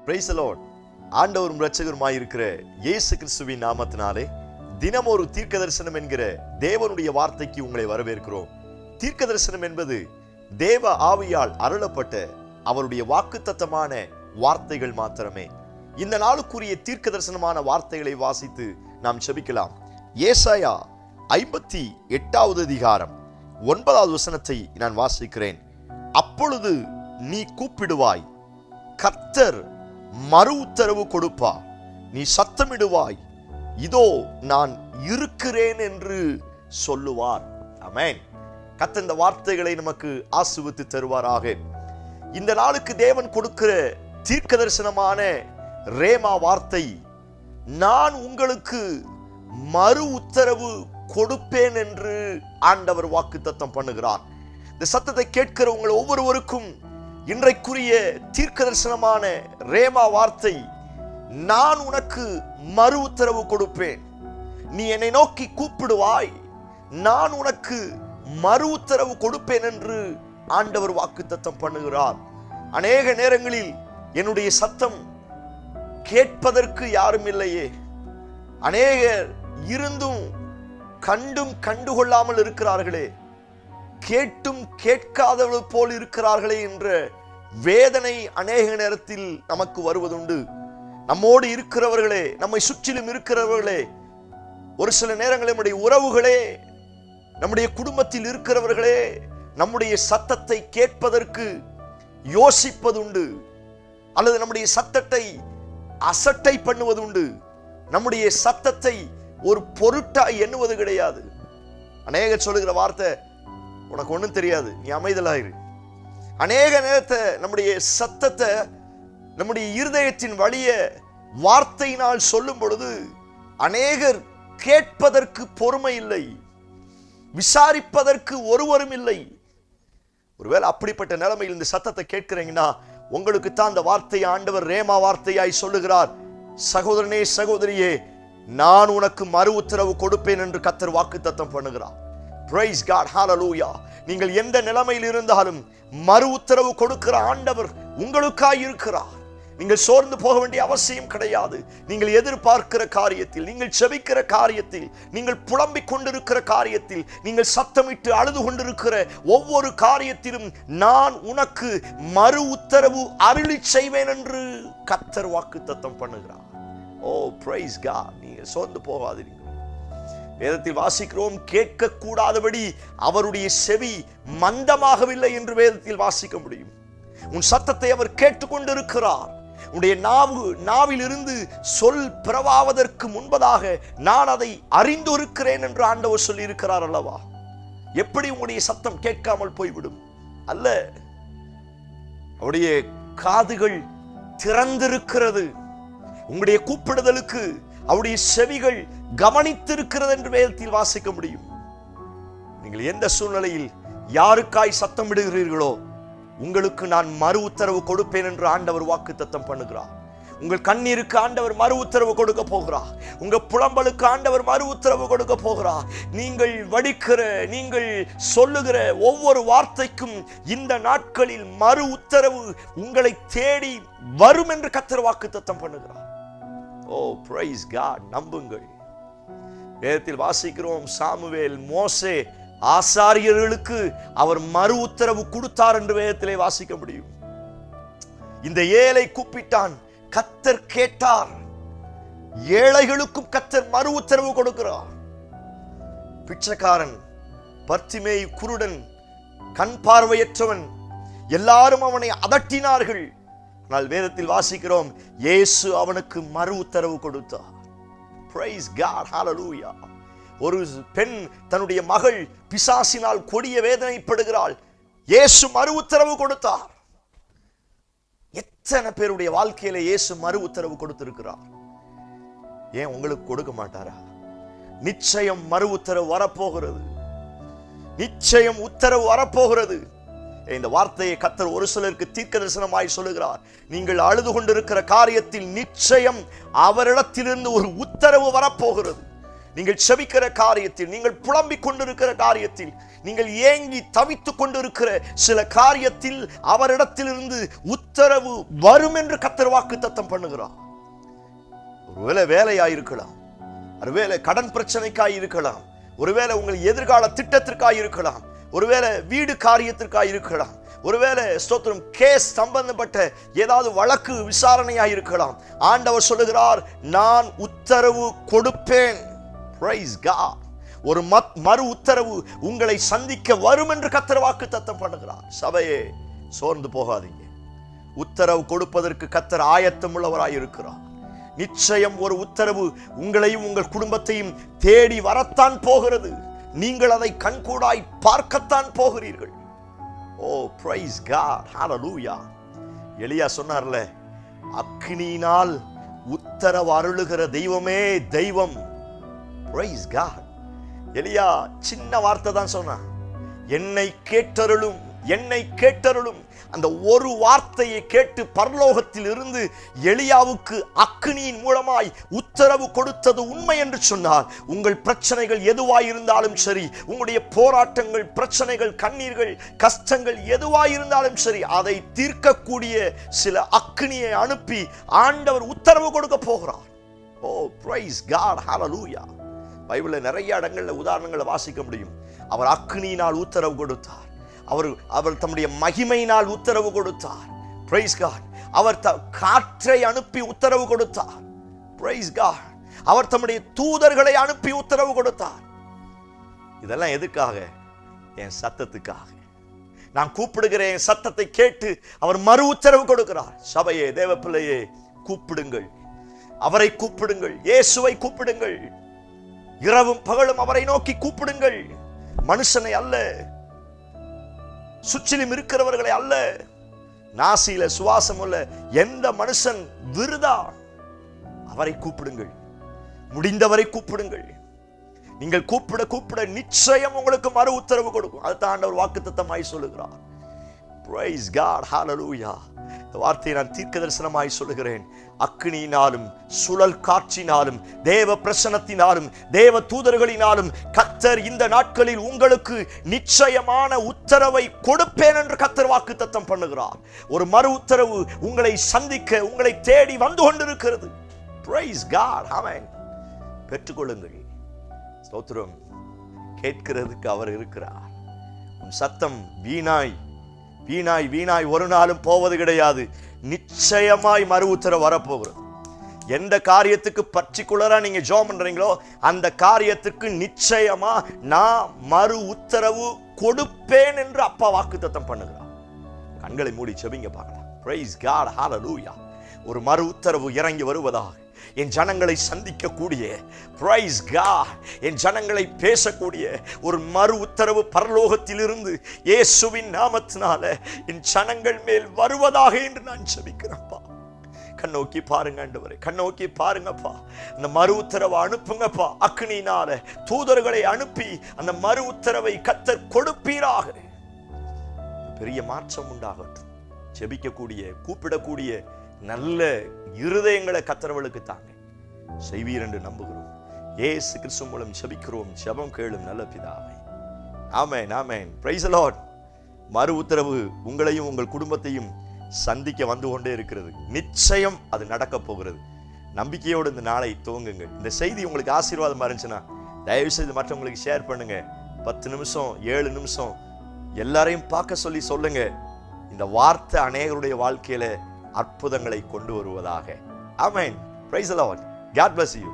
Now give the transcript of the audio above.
Price the Lord. ஆண்டவரும் இரட்சகருமாய் இருக்கிற இயேசு கிறிஸ்துவின் நாமத்தினாலே தினம் ஒரு தீர்க்க தரிசனம் என்கிற தேவனுடைய வார்த்தைக்கு உங்களை வரவேற்கிறோம். தீர்க்க தரிசனம் என்பது தேவ ஆவியால் அருளப்பட்ட அவருடைய வாக்குத்தத்தமான வார்த்தைகள் மாத்திரமே. இந்த நாளுக்குரிய தீர்க்க தரிசனமான வார்த்தைகளை வாசித்து நாம் செபிக்கலாம். ஏசாயா 58வது அதிகாரம் 9வது வசனத்தை நான் வாசிக்கிறேன். அப்பொழுது நீ கூப்பிடுவாய், கர்த்தர் மறு உத்தரவு கொடுப்பார். நீ சத்தமிடுவாய், இதோ நான் இருக்கிறேன் என்று சொல்லுவார். ஆமென். கர்த்தர் இந்த வார்த்தைகளை நமக்கு ஆசீர்வதித்து தருவாராக. இந்த நாளுக்கு தேவன் கொடுக்கிற தீர்க்க தரிசனமான ரேமா வார்த்தை, நான் உங்களுக்கு மறு உத்தரவு கொடுப்பேன் என்று ஆண்டவர் வாக்குத்தத்தம் பண்ணுகிறார். இந்த சத்தத்தை கேட்கிற உங்கள் ஒவ்வொருவருக்கும் இன்றைக்குரிய தீர்க்க தரிசனமான ரேமா வார்த்தை, நான் உனக்கு மறு உத்தரவு கொடுப்பேன். நீ என்னை நோக்கி கூப்பிடுவாய், நான் உனக்கு மறு உத்தரவு கொடுப்பேன் என்று ஆண்டவர் வாக்குத்தத்தம் பண்ணுகிறார். அநேக நேரங்களில் என்னுடைய சத்தம் கேட்பதற்கு யாரும் இல்லையே, அநேகர் இருந்தும் கண்டும் கண்டுகொள்ளாமல் இருக்கிறார்களே, கேட்டும் கேட்காதவர்கள் போல் இருக்கிறார்களே என்ற வேதனை அநேக நேரத்தில் நமக்கு வருவதுண்டு. நம்மோடு இருக்கிறவர்களே, நம்மை சுற்றிலும் இருக்கிறவர்களே, ஒரு சில நேரங்களில் நம்முடைய உறவுகளே, நம்முடைய குடும்பத்தில் இருக்கிறவர்களே நம்முடைய சத்தத்தை கேட்பதற்கு யோசிப்பதுண்டு, அல்லது நம்முடைய சத்தத்தை அசட்டை பண்ணுவதுண்டு. நம்முடைய சத்தத்தை ஒரு பொருட்டாய் எண்ணுவது கிடையாது. அநேகர் சொல்லுகிற வார்த்தை, உனக்கு ஒன்றும் தெரியாது, நீ அமைதலாயிரு. அநேக நேரத்தை நம்முடைய சத்தத்தை நம்முடைய இருதயத்தின் வழிய வார்த்தையினால் சொல்லும் பொழுது அநேகர் கேட்பதற்கு பொறுமை இல்லை, விசாரிப்பதற்கு ஒருவரும் இல்லை. ஒருவேளை அப்படிப்பட்ட நிலைமையில் இந்த சத்தத்தை கேட்கிறீங்கன்னா, உங்களுக்கு தான் அந்த வார்த்தையை ஆண்டவர் ரேமா வார்த்தையாய் சொல்லுகிறார். சகோதரனே, சகோதரியே, நான் உனக்கு மறு உத்தரவு கொடுப்பேன் என்று கர்த்தர் வாக்குத்தத்தம் பண்ணுகிறார். Praise God, hallelujah. நீங்கள் எந்த நிலைமையில் இருந்தாலும் மறு உத்தரவு கொடுக்கிற ஆண்டவர் உங்களுக்காய் இருக்கிறார். நீங்கள் சோர்ந்து போக வேண்டிய அவசியம் கிடையாது. நீங்கள் எதிர்பார்க்கிற காரியத்தில், நீங்கள் செபிக்கிற காரியத்தில், நீங்கள் புலம்பிக் கொண்டிருக்கிற காரியத்தில், நீங்கள் சத்தமிட்டு அழுது கொண்டிருக்கிற ஒவ்வொரு காரியத்திலும் நான் உனக்கு மறு உத்தரவு அருளி செய்வேன் என்று கர்த்தர் வாக்குத்தத்தம் பண்ணுகிறார். ஓ praise God. நீங்கள் சோர்ந்து போகாதீர்கள். வேதத்தில் வாசிக்கிறோம், கேட்க கூடாதபடி அவருடைய செவி மந்தமாகவில்லை என்று வேதத்தில் வாசிக்க முடியும். உன் சத்தத்தை அவர் கேட்டுக்கொண்டிருக்கிறார். உன்னுடைய நாவில் இருந்து சொல் பிறவாவதற்கு முன்பதாக நான் அதை அறிந்து இருக்கிறேன் என்று ஆண்டவர் சொல்லி இருக்கிறார் அல்லவா? எப்படி உங்களுடைய சத்தம் கேட்காமல் போய்விடும்? அல்ல, அவருடைய காதுகள் திறந்திருக்கிறது. உங்களுடைய கூப்பிடுதலுக்கு அவருடைய செவிகள் கவனித்திருக்கிறது என்று வேதத்தில் வாசிக்க முடியும். நீங்கள் எந்த சூழ்நிலையில் யாருக்காய் சத்தம் விடுகிறீர்களோ, உங்களுக்கு நான் மறு உத்தரவு கொடுப்பேன் என்று ஆண்டவர் வாக்குத்தத்தம் பண்ணுகிறார். உங்கள் கண்ணீருக்கு ஆண்டவர் மறு உத்தரவு கொடுக்க போகிறார். உங்கள் புலம்பலுக்கு ஆண்டவர் மறு உத்தரவு கொடுக்க போகிறார். நீங்கள் வடிக்கிற, நீங்கள் சொல்லுகிற ஒவ்வொரு வார்த்தைக்கும் இந்த நாட்களில் மறு உத்தரவு உங்களை தேடி வரும் என்று கர்த்தர் வாக்குத்தத்தம் பண்ணுகிறார். ஓ praise God. நம்புங்கள். வேதத்தில் வாசிக்கிறோம், சாமுவேல், மோசே ஆசாரியர்களுக்கு அவர் மறு உத்தரவு கொடுத்தார் என்று வேதத்திலே வாசிக்க முடியும். இந்த ஏழை கூப்பிட்டான், கர்த்தர் கேட்டார். ஏழைகளுக்கும் கர்த்தர் மறு உத்தரவு கொடுக்கிறார். பிச்சைக்காரன், பர்த்திமேயு, குருடன், கண் பார்வையற்றவன், எல்லாரும் அவனை அதட்டினார்கள். ஆனால் வேதத்தில் வாசிக்கிறோம், இயேசு அவனுக்கு மறு உத்தரவு கொடுத்தார். Praise God, hallelujah. ஒரு பெண், தன்னுடைய மகள் பிசாசினால் கொடிய வேதனைப்படுகிறாள். இயேசு மறு உத்தரவு கொடுத்தார். எத்தனை பேருடைய வாழ்க்கையில இயேசு மறு உத்தரவு கொடுத்திருக்கிறார். ஏன் உங்களுக்கு கொடுக்க மாட்டாரா? நிச்சயம் மறு உத்தரவு வரப்போகிறது. நிச்சயம் உத்தரவு வரப்போகிறது. இந்த வார்த்தையை கர்த்தர் ஒரு சிலருக்கு தீர்க்க தரிசனமாய் சொல்லுகிறார். நீங்கள் அழுது கொண்டிருக்கிற காரியத்தில் நிச்சயம் அவரிடத்திலிருந்து ஒரு உத்தரவு வரப்போகிறது. நீங்கள் செபிக்கிற காரியத்தில், நீங்கள் புலம்பிக் கொண்டிருக்கிற காரியத்தில், நீங்கள் ஏங்கி தவித்துக் கொண்டிருக்கிற சில காரியத்தில் அவரிடத்திலிருந்து உத்தரவு வரும் என்று கர்த்தர் வாக்குத்தத்தம் பண்ணுகிறார். ஒருவேளை வேலையாயிருக்கலாம், ஒருவேளை கடன் பிரச்சனைக்காய் இருக்கலாம், ஒருவேளை உங்கள் எதிர்கால திட்டத்திற்காய் இருக்கலாம், ஒருவேளை வீடு காரியத்திற்காய் இருக்கலாம், ஒருவேளை ஸ்தோத்திரம் கேஸ் சம்பந்தப்பட்ட ஏதாவது வழக்கு விசாரணையாக இருக்கலாம். ஆண்டவர் சொல்லுகிறார், நான் உத்தரவு கொடுப்பேன். Praise God. ஒரு மறு உத்தரவு உங்களை சந்திக்க வரும் என்று கர்த்தர் வாக்குத்தத்தம் பண்ணுகிறார். சபையே, சோர்ந்து போகாதீங்க. உத்தரவு கொடுப்பதற்கு கர்த்தர் ஆயத்தம் உள்ளவராய் இருக்கிறார். நிச்சயம் ஒரு உத்தரவு உங்களையும் உங்கள் குடும்பத்தையும் தேடி வரத்தான் போகிறது. நீங்கள் அதை கண்கூடாய் பார்க்கத்தான் போகிறீர்கள். ஓ, praise God. Hallelujah. எலியா சொன்னார்ல, அக்கினியினால் உத்தரவு அருளுகிற தெய்வமே தெய்வம். Praise God. எலியா சின்ன வார்த்தை தான் சொன்னான், என்னை கேட்டருளும், என்னை கேட்டருளும். அந்த ஒரு வார்த்தையை கேட்டு பரலோகத்தில் இருந்து எலியாவுக்கு அக்கினியின் மூலமாய் உத்தரவு கொடுத்தது உண்மை என்று சொன்னார். உங்கள் பிரச்சனைகள் எதுவாயிருந்தாலும் சரி, உங்களுடைய போராட்டங்கள், பிரச்சனைகள், கண்ணீர்கள், கஷ்டங்கள் எதுவாயிருந்தாலும் சரி, அதை தீர்க்கக்கூடிய சில அக்கினியை அனுப்பி ஆண்டவர் உத்தரவு கொடுக்க போகிறார். ஓ, praise God. Hallelujah. பைபிளில் நிறைய இடங்கள்ல உதாரணங்களை வாசிக்க முடியும். அவர் அக்கினியினால் உத்தரவு கொடுத்தார். அவர் தம்முடைய மகிமையினால் உத்தரவு கொடுத்தார். Praise God. அவர் காற்றை அனுப்பி உத்தரவு கொடுத்தார். Praise God. அவர் தம்முடைய தூதர்களை அனுப்பி உத்தரவு கொடுத்தார். இதெல்லாம் எதுக்காக? என் சத்தத்துக்காக. நான் கூப்பிடுகிற என் சத்தத்தை கேட்டு அவர் மறு உத்தரவு கொடுக்கிறார். சபையே, தேவ பிள்ளையே, கூப்பிடுங்கள், அவரை கூப்பிடுங்கள், இயேசுவை கூப்பிடுங்கள். இரவும் பகலும் அவரை நோக்கி கூப்பிடுங்கள். மனுஷனை அல்ல, சுற்றிலும் இருக்கிறவர்களை அல்ல, நாசியில சுவாசம் உள்ள எந்த மனுஷன் விருதா. அவரை கூப்பிடுங்கள், முடிந்தவரை கூப்பிடுங்கள். நீங்கள் கூப்பிட கூப்பிட நிச்சயம் உங்களுக்கு மறு உத்தரவு கொடுக்கும். அதுதான் ஆண்டவர் வாக்குத்தத்தமாய் சொல்லுகிறார். Praise God. Hallelujah. இந்த வார்த்தையை நான் தீர்க்க தரிசனமாய் சொல்லுகிறேன். அக்கினியினாலும் சுழல் காற்றினாலும் தேவ பிரசன்னத்தினாலும் தேவ தூதர்களினாலும் கர்த்தர் இந்த நாட்களில் உங்களுக்கு நிச்சயமான உத்தரவை கொடுப்பேன் என்று கர்த்தர் வாக்குத்தத்தம் பண்ணுகிறார். ஒரு மறு உத்தரவு உங்களை சந்திக்க, உங்களை தேடி வந்து கொண்டிருக்கிறது. Praise God. ஆமென். பெற்றுக்கொள்ளுங்கள். ஸ்தோத்திரம். கேட்கிறதுக்கு அவர் இருக்கிறார். உன் சத்தம் வீணாய் வீணாய் வீணாய் ஒரு நாளும் போவது கிடையாது. நிச்சயமாய் மறு உத்தரவு வரப்போகிறது. எந்த காரியத்துக்கு பர்டிகுலரா நீங்க ஜெபம் பண்றீங்களோ அந்த காரியத்துக்கு நிச்சயமா நான் மறு உத்தரவு கொடுப்பேன் என்று அப்பா வாக்குத்தத்தம் பண்ணுகிறார். கண்களை மூடி ஜெபிங்க பார்க்கலாம். Praise God. Hallelujah. ஒரு மறு உத்தரவு இறங்கி வருவதாக என் ஜனங்களை சந்திக்கக்கூடிய, Praise God, என் ஜனங்களை பேசக்கூடிய ஒரு மறு உத்தரவு பரலோகத்திலிருந்து இயேசுவின் நாமத்தினால என் ஜனங்கள் மேல் வருவதாக என்று நான் ஜெபிக்கிறேன்ப்பா. கண்ணோக்கி பாருங்க ஆண்டவரே, கண்ணோக்கி பாருங்கப்பா. அந்த மறு உத்தரவை அனுப்புங்கப்பா. அக்கினியினால தூதர்களை அனுப்பி அந்த மறு உத்தரவை கர்த்தர் கொடுப்பீராக. பெரிய மாற்றம் உண்டாகட்டும். ஜெபிக்கக்கூடிய, கூப்பிடக்கூடிய நல்ல இருதயங்களை கர்த்தர்களுக்கு தாங்க செய்வீர் என்று நம்புகிறோம். இயேசு கிறிஸ்து மூலம் ஜெபிக்கிறோம். ஜெபம் கேளும் நல்ல பிதாவே. ஆமென், ஆமென். Praise the lord. மறு உத்தரவு உங்களையும் உங்கள் குடும்பத்தையும் சந்திக்க வந்து கொண்டே இருக்கிறது. நிச்சயம் அது நடக்க போகிறது. நம்பிக்கையோடு இந்த நாளை துவங்குங்கள். இந்த செய்தி உங்களுக்கு ஆசீர்வாதமா இருந்துச்சுன்னா தயவு செய்து மற்றவங்களுக்கு ஷேர் பண்ணுங்க. 10 நிமிஷம் 7 நிமிஷம் எல்லாரையும் பார்க்க சொல்லி சொல்லுங்க. இந்த வார்த்தை அநேகருடைய வாழ்க்கையில அற்புதங்களை கொண்டு வருவதாக. ஆமென். Praise the lord. God bless you.